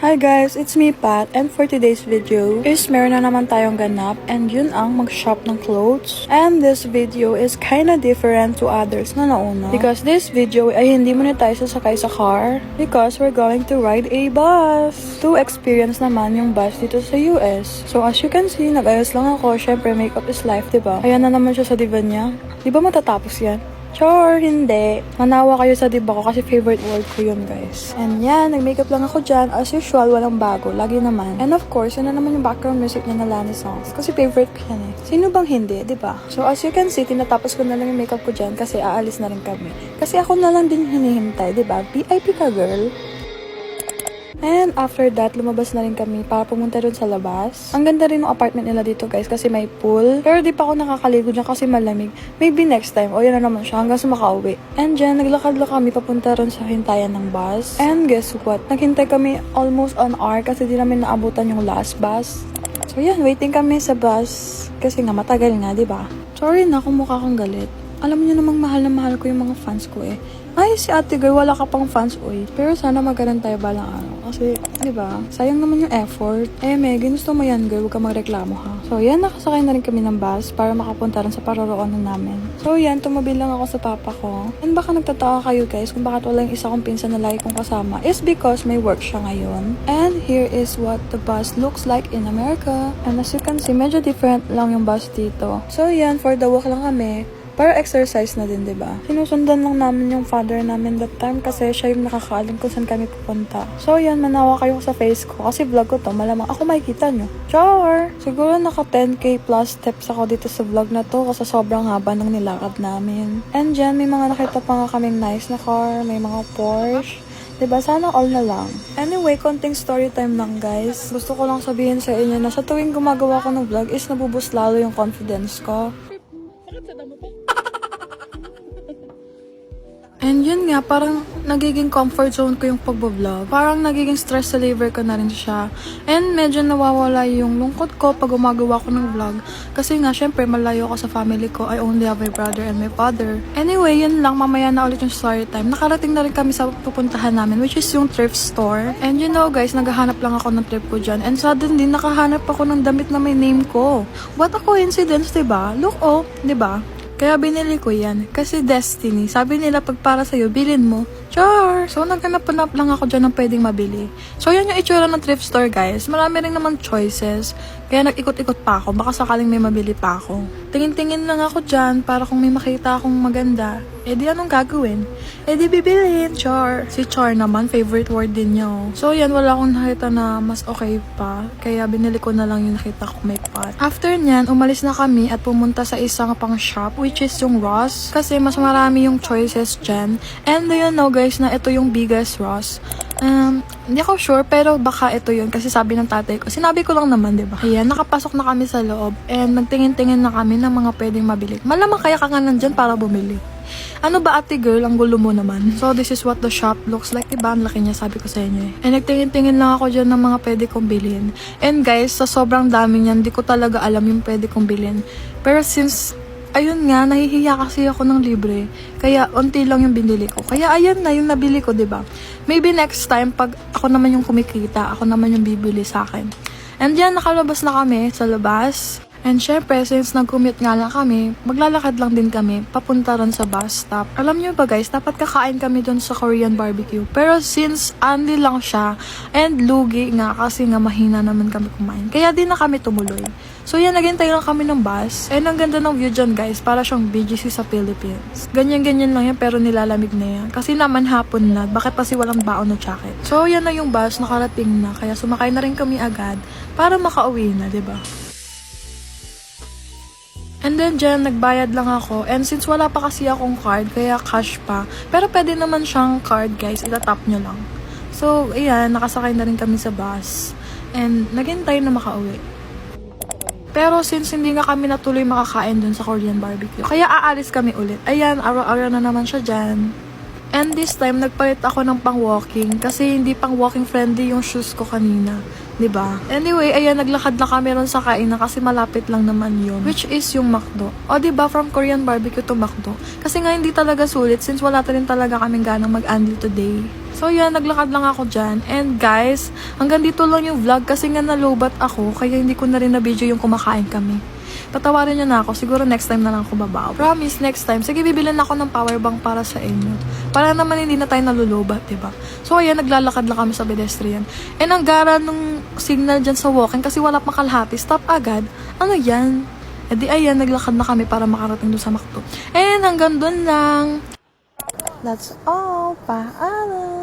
Hi guys, it's me Pat, and for today's video is meron na naman tayong ganap, and yun ang mag-shop ng clothes. And this video is kinda different to others na nauna because this video ay hindi muna tayo sasakay sa car because we're going to ride a bus to experience naman yung bus dito sa US. So as you can see, nag-ayos lang ako. Syempre, makeup is life, diba? Ayan na naman siya sa diva niya. Di ba matatapos yan? Sure, hindi. Manawa kayo sa diba ko kasi favorite word ko yun, guys. And yan, nag-makeup lang ako dyan. As usual, walang bago. Lagi naman. And of course, yun na naman yung background music niya na Lani songs. Kasi favorite ko yan eh. Sino bang hindi, diba? So as you can see, tinatapos ko na lang yung makeup ko dyan kasi aalis na rin kami. Kasi ako na lang din hinihintay, diba? VIP ka, girl. And after that, lumabas na rin kami para pumunta dun sa labas. Ang ganda rin ng apartment nila dito, guys, kasi may pool. Pero di pa ako nakakaligo dyan kasi malamig. Maybe next time. O, yan na naman siya hanggang sa makauwi. And dyan, naglakad lang kami papunta rin sa hintayan ng bus. And guess what? Naghintay kami almost an hour kasi di namin naabutan yung last bus. So yan, waiting kami sa bus. Kasi nga, matagal nga, di ba? Sorry na kung mukha kang galit. Alam niyo namang mahal na mahal ko yung mga fans ko eh. Ay, si ate girl, wala ka pang fans, oy. Pero sana magkaroon tayo balang araw. Kasi, di ba? Sayang naman yung effort. Eh, Meg, gusto mo yan, girl. Huwag ka magreklamo, ha? So, yan, nakasakay na rin kami ng bus para makapunta rin sa paroroonan namin. So, yan, tumabi lang ako sa papa ko. And baka nagtataka kayo, guys, kung bakit wala yung isa kong pinsan na lagi kong kasama. Is because may work siya ngayon. And here is what the bus looks like in America. And as you can see, medyo different lang yung bus dito. So, yan, for the walk lang kami. Para exercise na din, diba? Sinusundan lang namin yung father namin that time kasi siya yung nakakaalam kung saan kami pupunta. So, yan, manawa kayo sa face ko kasi vlog ko to, malamang ako makikita nyo. Char! Siguro naka 10k plus steps ako dito sa vlog na to kasi sobrang haba ng nilakad namin. And dyan, may mga nakita pa nga kaming nice na car, may mga Porsche. Diba? Sana all na lang. Anyway, konting story time lang, guys. Gusto ko lang sabihin sa inyo na sa tuwing gumagawa ko ng vlog is nabuboost lalo yung confidence ko. And yun nga, parang nagiging comfort zone ko yung pagbablog. Parang nagiging stress reliever ko na rin siya. And medyo nawawala yung lungkot ko pag gumagawa ko ng vlog. Kasi nga, syempre, malayo ako sa family ko. I only have my brother and my father. Anyway, yun lang. Mamaya na ulit yung story time. Nakarating na rin kami sa pupuntahan namin, which is yung thrift store. And you know, guys, naghahanap lang ako ng trip ko dyan. And suddenly, nakahanap ako ng damit na may name ko. What a coincidence, diba? Look, oh, diba? Kaya binili ko yan. Kasi destiny. Sabi nila, pag para sa'yo, bilhin mo. Char! So, naghanap-hanap lang ako dyan ng pwedeng mabili. So, yan yung itsura ng thrift store, guys. Marami rin naman choices. Kaya nag-ikot-ikot pa ako. Baka sakaling may mabili pa ako. Tingin-tingin lang ako dyan para kung may makita akong maganda. Eh di anong gagawin? Eh di bibilhin, Char. Si Char naman, favorite word din niya. So yan, wala akong nakita na mas okay pa. Kaya binili ko na lang yung nakita ko may pot. After nyan, umalis na kami at pumunta sa isang pang shop, which is yung Ross. Kasi mas marami yung choices dyan. And do you know guys na ito yung biggest Ross. Hindi ako sure, pero baka ito yun. Kasi sabi ng tatay ko, sinabi ko lang naman, diba? Ayan, nakapasok na kami sa loob. And nagtingin-tingin na kami ng mga pwedeng mabili. Malamang kaya ka nga nandyan para bumili. Ano ba ate girl, ang gulo mo naman. So this is what the shop looks like. Diba? Ang laki niya, sabi ko sa inyo eh. And nagtingin-tingin lang ako dyan ng mga pwede kong bilhin. And guys, sa sobrang dami niyan, di ko talaga alam yung pwede kong bilhin. Pero since ayun nga, nahihiya kasi ako ng libre. Kaya, unti lang yung binili ko. Kaya, ayan na yung nabili ko, diba? Maybe next time, pag ako naman yung kumikita, ako naman yung bibili sa akin. And yan, nakalabas na kami sa labas. And syempre, since nag-commute nga lang kami, maglalakad lang din kami, papunta rin sa bus stop. Alam nyo ba guys, dapat kakain kami dun sa Korean barbecue. Pero since only lang siya, and lugi nga kasi nga mahina naman kami kumain. Kaya din na kami tumuloy. So yan, naghintay lang kami ng bus. And ang ganda ng view dyan guys, para siyang BGC sa Philippines. Ganyan-ganyan lang yan, pero nilalamig na yan. Kasi naman hapon na, bakit kasi walang baon na jacket. So yan na yung bus, nakarating na. Kaya sumakay na rin kami agad para makauwi na, diba? And then dyan, nagbayad lang ako. And since wala pa kasi akong card, kaya cash pa. Pero pwede naman siyang card guys, itatap nyo lang. So, ayan, nakasakay na rin kami sa bus. And naghintay na makauwi. Pero since hindi nga kami natuloy makakain dun sa Korean barbecue, kaya aalis kami ulit. Ayan, araw-araw na naman siya dyan. And this time, nagpalit ako ng pang-walking kasi hindi pang-walking friendly yung shoes ko kanina. 'Diba? Anyway, ayan, naglakad na kami ron sa kainan kasi malapit lang naman yun. Which is yung McDo. O, 'diba, from Korean barbecue to McDo. Kasi nga hindi talaga sulit since wala rin talaga kaming ganang mag-andli today. So, yan, naglakad lang ako dyan. And guys, hanggang dito lang yung vlog kasi nga nalobat ako kaya hindi ko na rin na-video yung kumakain kami. Patawarin niyo na ako. Siguro next time na lang ako babaw. Promise, next time. Sige, bibilin ako ng power bank para sa inyo. Para naman hindi na tayo nalulubat, diba? So, ayan, naglalakad lang kami sa pedestrian. And ang gara nung signal dyan sa walking kasi wala pang kalahati. Stop agad. Ano yan? E di, ayan, naglakad na kami para makarating doon sa McDo. And hanggang doon lang. That's all. Paalam.